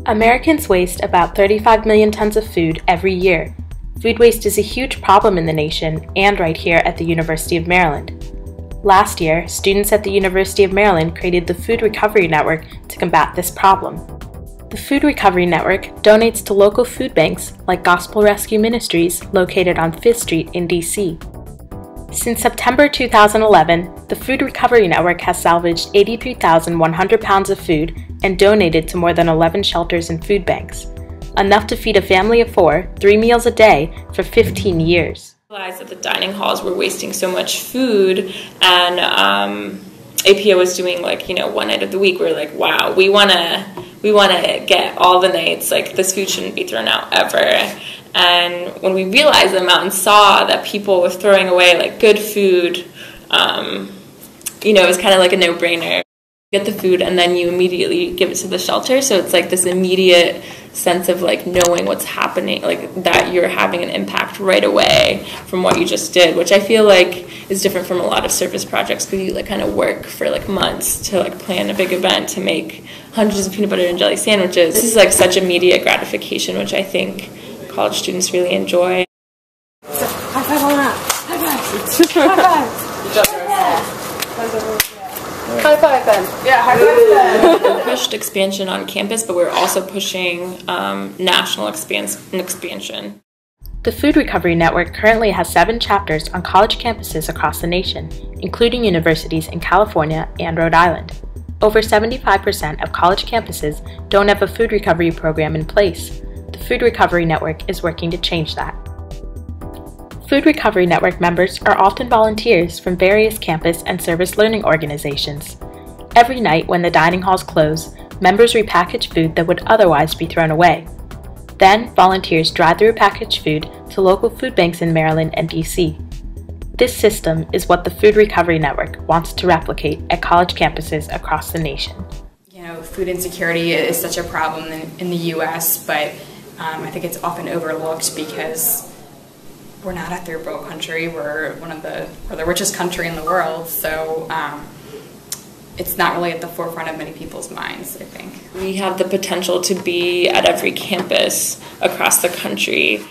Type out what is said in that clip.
Americans waste about 35 million tons of food every year. Food waste is a huge problem in the nation and right here at the University of Maryland. Last year, students at the University of Maryland created the Food Recovery Network to combat this problem. The Food Recovery Network donates to local food banks like Gospel Rescue Ministries located on 5th Street in DC. Since September 2011, the Food Recovery Network has salvaged 83,100 pounds of food and donated to more than 11 shelters and food banks, enough to feed a family of 4, 3 meals a day for 15 years. I realized that the dining halls were wasting so much food, and APO was doing one night of the week. We're like, wow, we wanna get all the nights. Like, this food shouldn't be thrown out ever. And when we realized them out and saw that people were throwing away good food, it was kind of like a no-brainer. Get the food and then you immediately give it to the shelter, so it's this immediate sense of knowing what's happening, that you're having an impact right away from what you just did, which I feel is different from a lot of service projects, because you kind of work for months to plan a big event to make hundreds of peanut butter and jelly sandwiches. This is such immediate gratification, which I think college students really enjoy. So, high five on that. High five. High five. Good job, guys. High five then. Yeah, high five then. We pushed expansion on campus, but we're also pushing national expansion. The Food Recovery Network currently has 7 chapters on college campuses across the nation, including universities in California and Rhode Island. Over 75% of college campuses don't have a food recovery program in place. The Food Recovery Network is working to change that. Food Recovery Network members are often volunteers from various campus and service learning organizations. Every night when the dining halls close, members repackage food that would otherwise be thrown away. Then, volunteers drive the repackaged food to local food banks in Maryland and DC. This system is what the Food Recovery Network wants to replicate at college campuses across the nation. Food insecurity is such a problem in the U.S., but I think it's often overlooked because we're not a third world country. We're the richest country in the world, so it's not really at the forefront of many people's minds, I think. We have the potential to be at every campus across the country.